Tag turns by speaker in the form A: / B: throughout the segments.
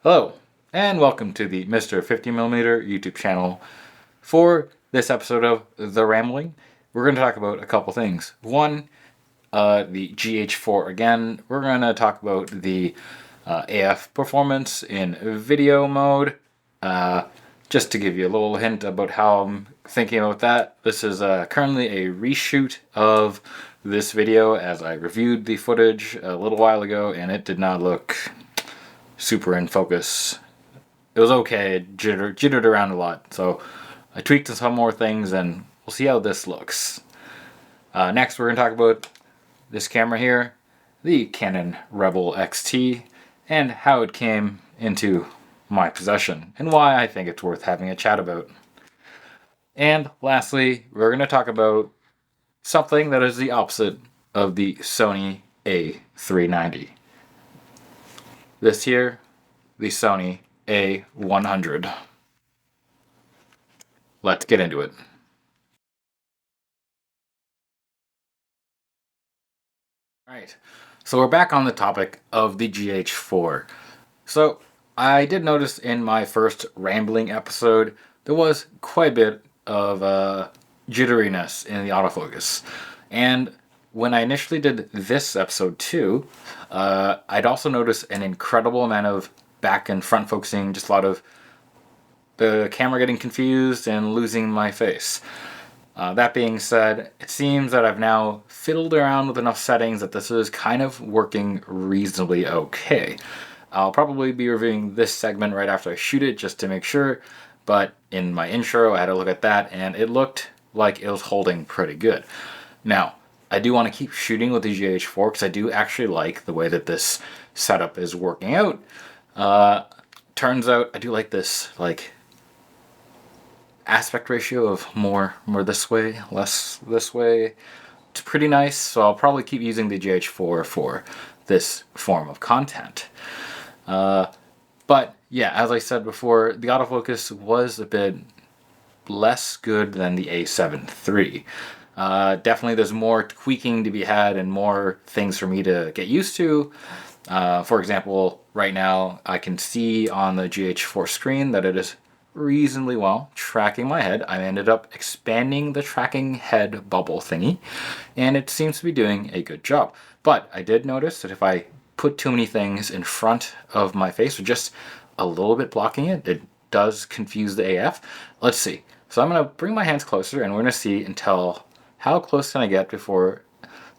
A: Hello, and welcome to the Mr. 50mm YouTube channel. For this episode of The Rambling, we're going to talk about a couple things. One, the GH4 Again. We're going to talk about the AF performance in video mode. Just to give you a little hint about how I'm thinking about that, this is currently a reshoot of this video as I reviewed the footage a little while ago, and it did not look super in focus. It was okay, it jittered around a lot, so I tweaked some more things and we'll see how this looks. Next we're going to talk about this camera here, the Canon Rebel XT, and how it came into my possession and why I think it's worth having a chat about. And lastly, we're going to talk about something that is the opposite of the Sony A390. This here, the Sony A100. Let's get into it. Alright, so we're back on the topic of the GH4. So, I did notice in my first rambling episode, there was quite a bit of jitteriness in the autofocus. And when I initially did this episode too, I'd also noticed an incredible amount of back and front focusing, just a lot of the camera getting confused and losing my face. That being said, it seems that I've now fiddled around with enough settings that this is kind of working reasonably okay. I'll probably be reviewing this segment right after I shoot it just to make sure, but in my intro I had a look at that and it looked like it was holding pretty good. Now, I do want to keep shooting with the GH4 because I do actually like the way that this setup is working out. Turns out I do like this aspect ratio of more this way, less this way. It's pretty nice, so I'll probably keep using the GH4 for this form of content. But yeah, as I said before, the autofocus was a bit less good than the A7 III. Definitely there's more tweaking to be had and more things for me to get used to. For example, right now I can see on the GH4 screen that it is reasonably well tracking my head. I ended up expanding the tracking head bubble thingy, and it seems to be doing a good job. But I did notice that if I put too many things in front of my face or just a little bit blocking it, it does confuse the AF. Let's see. So I'm going to bring my hands closer and we're going to see until how close can I get before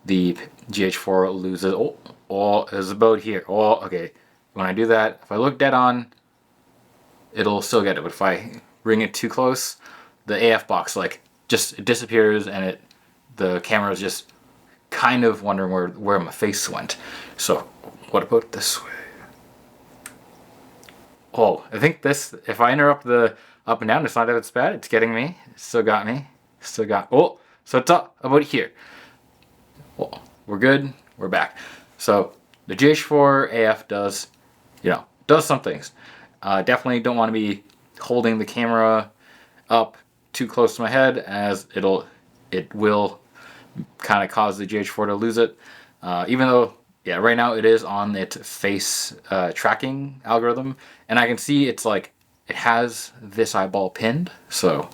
A: the GH4 loses. Oh, it's about here. Oh, okay. When I do that, if I look dead on, it'll still get it. But if I bring it too close, the AF box just disappears and the camera is just kind of wondering where my face went. So what about this way? Oh, I think this, if I interrupt the up and down, it's not that it's bad. It's getting me. It still got me. Oh, so it's up about here. Well, we're good. We're back. So the GH4 AF does some things. Definitely don't want to be holding the camera up too close to my head, as it will kind of cause the GH4 to lose it. Even though, yeah, right now it is on its face tracking algorithm, and I can see it has this eyeball pinned, so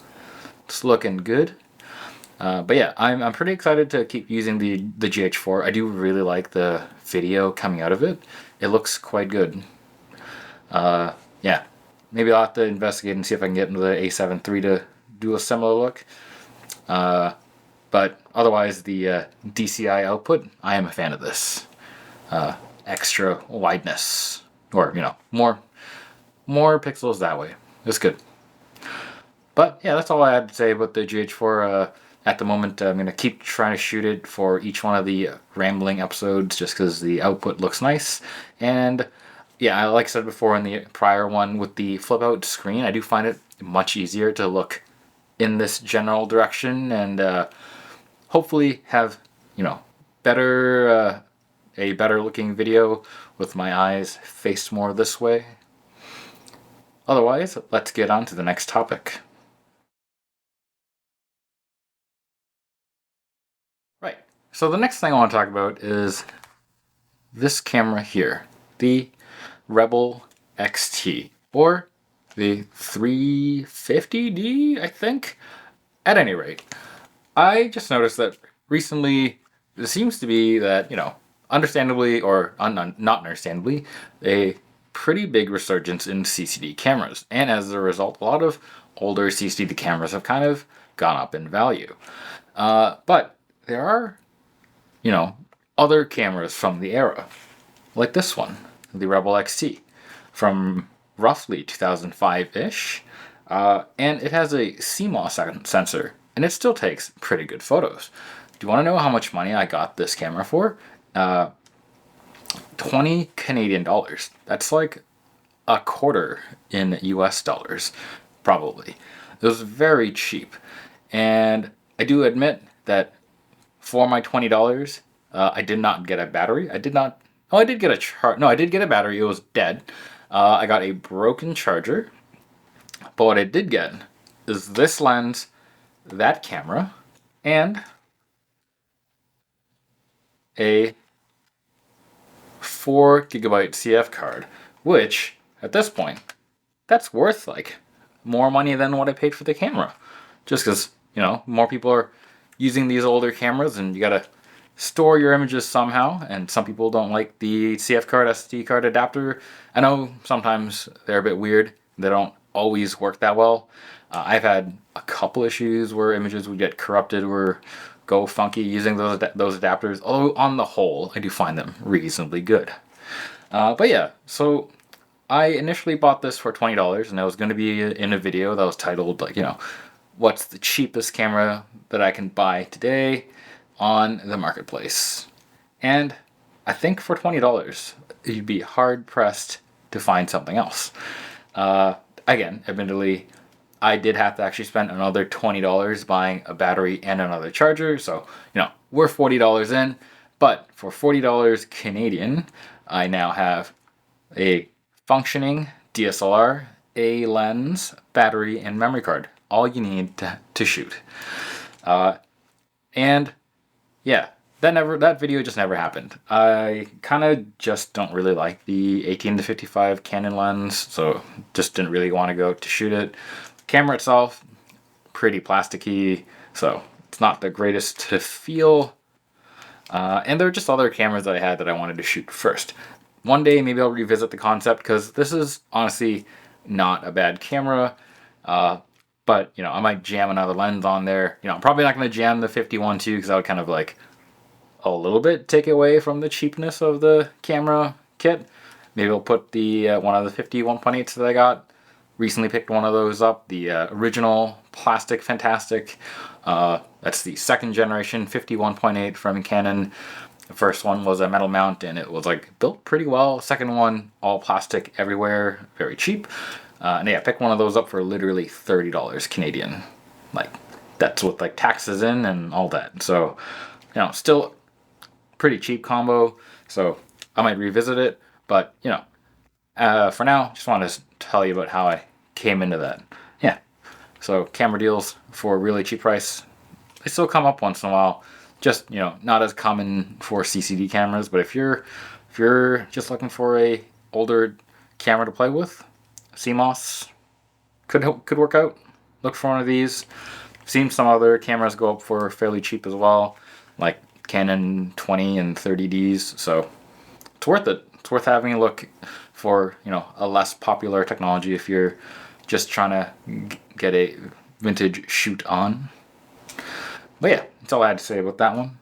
A: it's looking good. But yeah, I'm pretty excited to keep using the GH4. I do really like the video coming out of it. It looks quite good. Yeah, maybe I'll have to investigate and see if I can get into the A7 III to do a similar look. But otherwise, the DCI output, I am a fan of this. Extra wideness, or more pixels that way. It's good. But yeah, that's all I had to say about the GH4. At the moment, I'm going to keep trying to shoot it for each one of the rambling episodes just because the output looks nice. And yeah, like I said before in the prior one with the flip out screen, I do find it much easier to look in this general direction and hopefully have, a better looking video with my eyes faced more this way. Otherwise, let's get on to the next topic. Right, so the next thing I want to talk about is this camera here, the Rebel XT, or the 350D, I think. At any rate, I just noticed that recently it seems to be that, understandably or not understandably, a pretty big resurgence in CCD cameras. And as a result, a lot of older CCD cameras have kind of gone up in value. But there are, other cameras from the era, like this one, the Rebel XT, from roughly 2005-ish. And it has a CMOS sensor, and it still takes pretty good photos. Do you want to know how much money I got this camera for? 20 Canadian dollars. That's like a quarter in US dollars, probably. It was very cheap. And I do admit that for my $20, I did not get a battery. I did not. Oh, I did get a charge. No, I did get a battery. It was dead. I got a broken charger. But what I did get is this lens, that camera, and a 4GB CF card, which at this point, that's worth like more money than what I paid for the camera. Just because, more people are using these older cameras and you gotta store your images somehow, and some people don't like the CF card, SD card adapter. I know sometimes they're a bit weird. They don't always work that well. I've had a couple issues where images would get corrupted or go funky using those adapters. Although on the whole, I do find them reasonably good. But yeah, so I initially bought this for $20, and I was going to be in a video that was titled like, what's the cheapest camera that I can buy today on the marketplace. And I think for $20, you'd be hard pressed to find something else. Again, admittedly, I did have to actually spend another $20 buying a battery and another charger. So, we're $40 in. But for $40 Canadian, I now have a functioning DSLR, a lens, battery, and memory card. All you need to shoot. And yeah, that video just never happened. I kind of just don't really like the 18-55 Canon lens, so just didn't really want to go to shoot it. Camera itself, pretty plasticky, so it's not the greatest to feel. And there are just other cameras that I had that I wanted to shoot first. One day maybe I'll revisit the concept, because this is honestly not a bad camera. But, I might jam another lens on there. I'm probably not going to jam the 51 too, because that would kind of like a little bit take away from the cheapness of the camera kit. Maybe I'll put the one of the 50 1.8s that I got. Recently picked one of those up, the original plastic fantastic. That's the second generation 50 1.8 from Canon. The first one was a metal mount, and it was like built pretty well. Second one, all plastic everywhere, very cheap. And yeah, pick one of those up for literally $30 Canadian. Like, that's with like taxes in and all that. So, still pretty cheap combo. So I might revisit it. But, for now, just want to tell you about how I came into that. Yeah. So camera deals for a really cheap price, they still come up once in a while. Just, not as common for CCD cameras. But if you're just looking for a older camera to play with, CMOS could work out. Look for one of these. I've seen some other cameras go up for fairly cheap as well, like Canon 20 and 30Ds. So it's worth it. It's worth having a look for a less popular technology if you're just trying to get a vintage shoot on. But yeah, that's all I had to say about that one.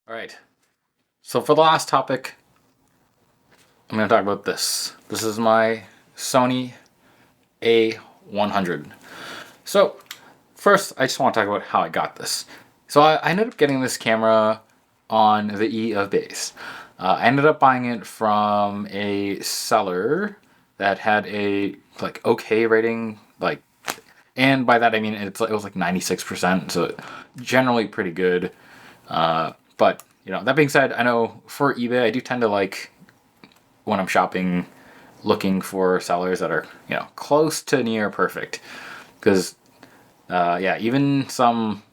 A: All right. So for the last topic, I'm going to talk about this. This is my Sony A100. So first, I just want to talk about how I got this. So I ended up getting this camera on the E of Base. I ended up buying it from a seller that had a like okay rating, and by that I mean it was like 96%, so generally pretty good. But that being said, I know for eBay I do tend to like when I'm shopping looking for sellers that are close to near perfect, because even some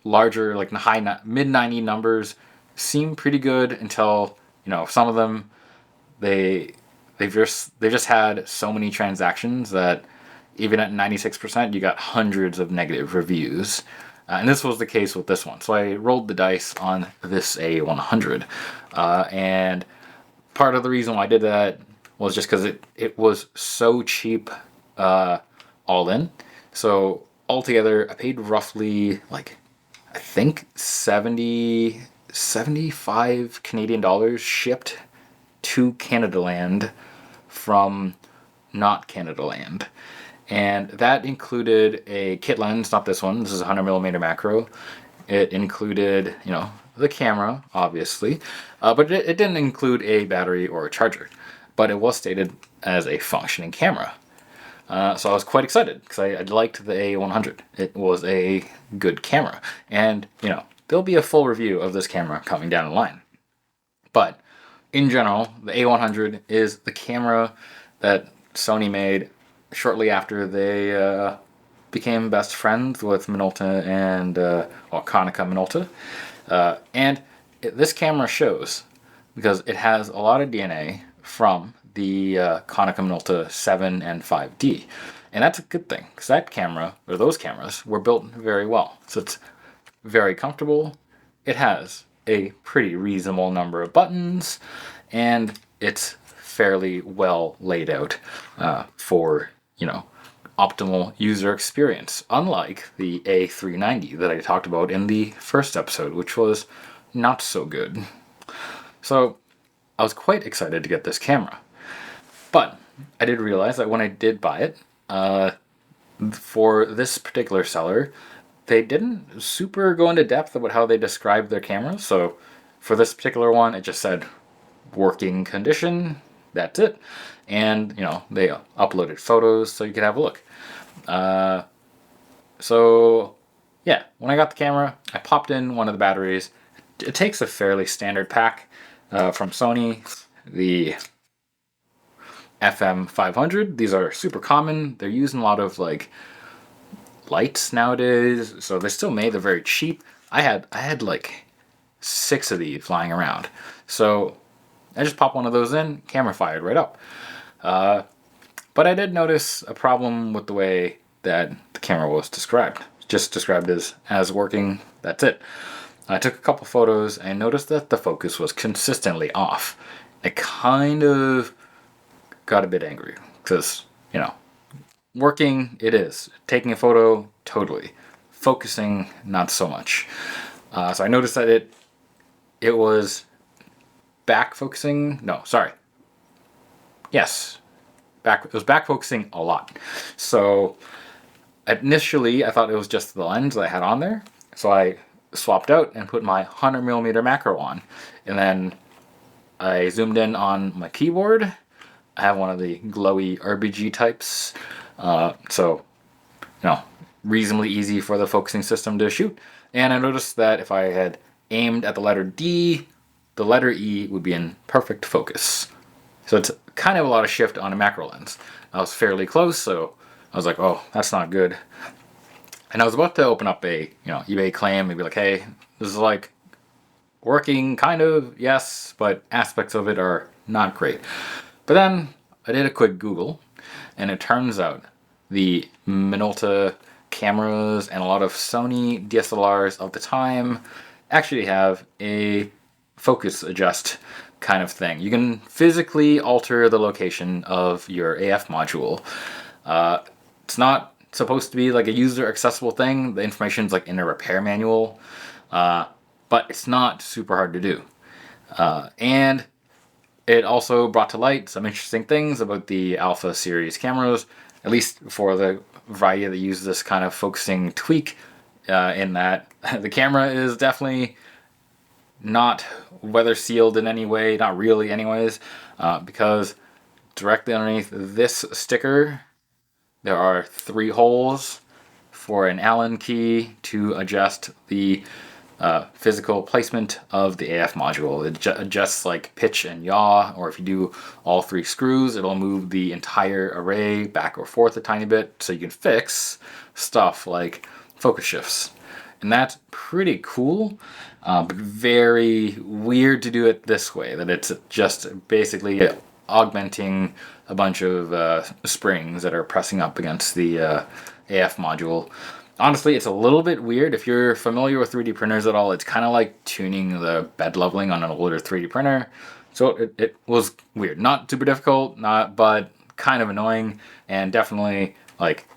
A: larger like mid 90 numbers seem pretty good until, you know, some of them, they've just had so many transactions that even at 96%, you got hundreds of negative reviews. And this was the case with this one. So I rolled the dice on this A100. And part of the reason why I did that was just because it was so cheap all in. So altogether, I paid roughly, like, I think 75 Canadian dollars shipped to Canada Land from not Canada Land. And that included a kit lens, not this one. This is a 100mm macro. It included, you know, the camera, obviously, but it didn't include a battery or a charger. But it was stated as a functioning camera. So I was quite excited because I liked the A100. It was a good camera. And, you know, there'll be a full review of this camera coming down the line. But in general, the A100 is the camera that Sony made shortly after they became best friends with Minolta and Konica Minolta. And this camera shows because it has a lot of DNA from the Konica Minolta 7 and 5D. And that's a good thing because that camera, or those cameras, were built very well. So it's very comfortable. It has a pretty reasonable number of buttons, and it's fairly well laid out for, you know, optimal user experience, unlike the A390 that I talked about in the first episode, which was not so good. So I was quite excited to get this camera. But I did realize that when I did buy it, for this particular seller, they didn't super go into depth about how they described their cameras. So for this particular one, it just said working condition, that's it. And, you know, they uploaded photos so you could have a look. So, yeah, when I got the camera, I popped in one of the batteries. It takes a fairly standard pack from Sony, the FM500. These are super common. They're used in a lot of, like, lights nowadays, so they still made. They're very cheap. I had like 6 of these flying around. So I just popped one of those in, camera fired right up. But I did notice a problem with the way that the camera was described. Just described as working, that's it. I took a couple photos and noticed that the focus was consistently off. I kind of got a bit angry because, you know, working, it is. Taking a photo, totally. Focusing, not so much. So I noticed that it was back focusing. No, sorry. Yes, it was back focusing a lot. So initially, I thought it was just the lens that I had on there. So I swapped out and put my 100mm macro on, and then I zoomed in on my keyboard. I have one of the glowy RBG types. So, you know, reasonably easy for the focusing system to shoot. And I noticed that if I had aimed at the letter D, the letter E would be in perfect focus. So it's kind of a lot of shift on a macro lens. I was fairly close, so I was like, oh, that's not good. And I was about to open up a, you know, eBay claim, maybe like, hey, this is like working, kind of, yes, but aspects of it are not great. But then I did a quick Google, and it turns out the Minolta cameras and a lot of Sony DSLRs of the time actually have a focus adjust kind of thing. You can physically alter the location of your AF module. It's not supposed to be like a user accessible thing. The information's like in a repair manual, but it's not super hard to do. And it also brought to light some interesting things about the Alpha series cameras, at least for the variety that use this kind of focusing tweak, in that the camera is definitely not weather sealed in any way, not really anyways, because directly underneath this sticker there are 3 holes for an Allen key to adjust the physical placement of the AF module. It adjusts like pitch and yaw, or if you do all 3 screws, it'll move the entire array back or forth a tiny bit, so you can fix stuff like focus shifts. And that's pretty cool, but very weird to do it this way, that it's just basically augmenting a bunch of springs that are pressing up against the AF module. Honestly, it's a little bit weird. If you're familiar with 3D printers at all, it's kind of like tuning the bed leveling on an older 3D printer. So it was weird. Not super difficult, but kind of annoying, and definitely like,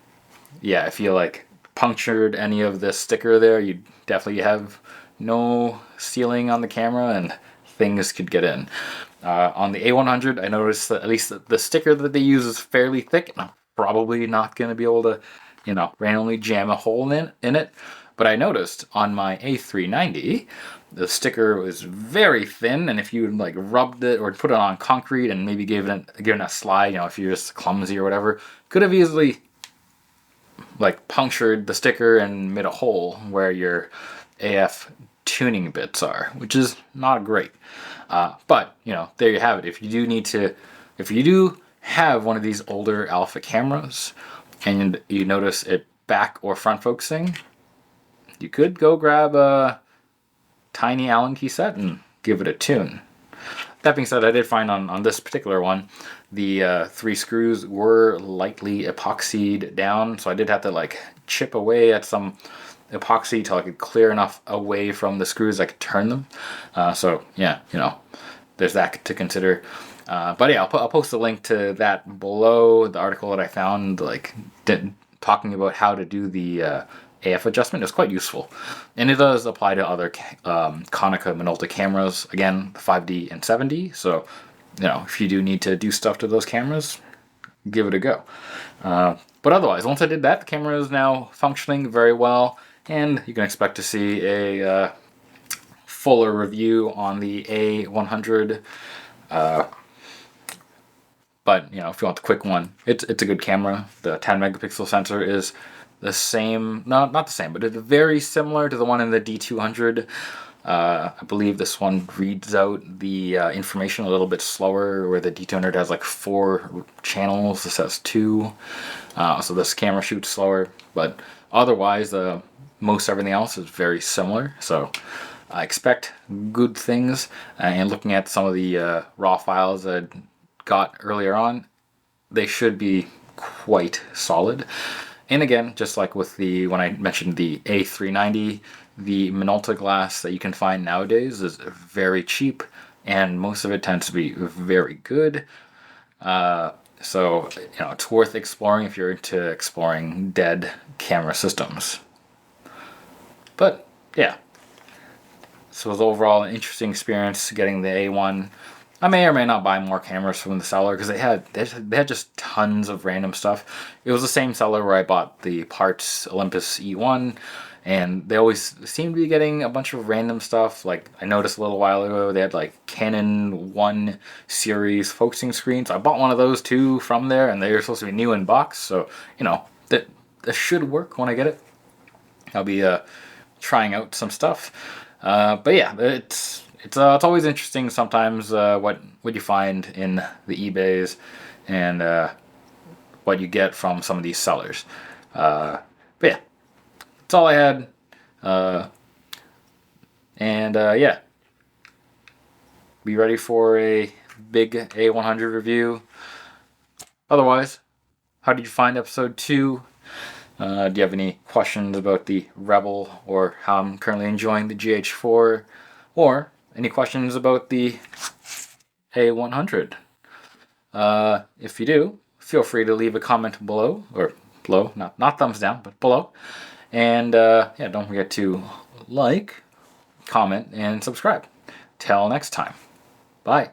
A: yeah, if you like punctured any of this sticker there, you definitely have no sealing on the camera and things could get in. On the A100, I noticed that at least the sticker that they use is fairly thick, and I'm probably not going to be able to, randomly jam a hole in it. But I noticed on my A390, the sticker was very thin, and if you like rubbed it or put it on concrete and maybe given a slide, if you're just clumsy or whatever, could have easily like punctured the sticker and made a hole where your AF tuning bits are, which is not great. But there you have it. If you do have one of these older Alpha cameras and you notice it back or front focusing, you could go grab a tiny Allen key set and give it a tune. That being said, I did find on this particular one, the 3 screws were lightly epoxied down, so I did have to like chip away at some epoxy till I could clear enough away from the screws I could turn them. So yeah, there's that to consider. But yeah, I'll post a link to that below, the article that I found, talking about how to do the AF adjustment. Is quite useful, and it does apply to other Konica Minolta cameras, again, the 5D and 7D. So if you do need to do stuff to those cameras, give it a go. But otherwise, once I did that, the camera is now functioning very well, and you can expect to see a fuller review on the A100. But if you want the quick one, it's a good camera. The 10 megapixel sensor is the same, not the same, but it's very similar to the one in the D200. I believe this one reads out the information a little bit slower, where the D200 has like 4 channels. This has 2. So this camera shoots slower, but otherwise, most everything else is very similar. So I expect good things. And looking at some of the raw files that I got earlier on, they should be quite solid. And again, just like with when I mentioned the A390, the Minolta glass that you can find nowadays is very cheap, and most of it tends to be very good. So it's worth exploring if you're into exploring dead camera systems. But yeah, so it was overall an interesting experience getting the A1. I may or may not buy more cameras from the seller, because they had just tons of random stuff. It was the same seller where I bought the Parts Olympus E1, and they always seem to be getting a bunch of random stuff. Like I noticed a little while ago, they had like Canon 1 series focusing screens. I bought one of those too from there, and they're supposed to be new in box. So that should work when I get it. I'll be trying out some stuff. But yeah, it's always interesting sometimes what you find in the eBays and what you get from some of these sellers. But yeah, that's all I had. Yeah, be ready for a big A100 review. Otherwise, how did you find episode 2? Do you have any questions about the Rebel, or how I'm currently enjoying the GH4, or any questions about the A100? If you do, feel free to leave a comment below, or below, not thumbs down, but below. And yeah, don't forget to like, comment, and subscribe. Till next time. Bye.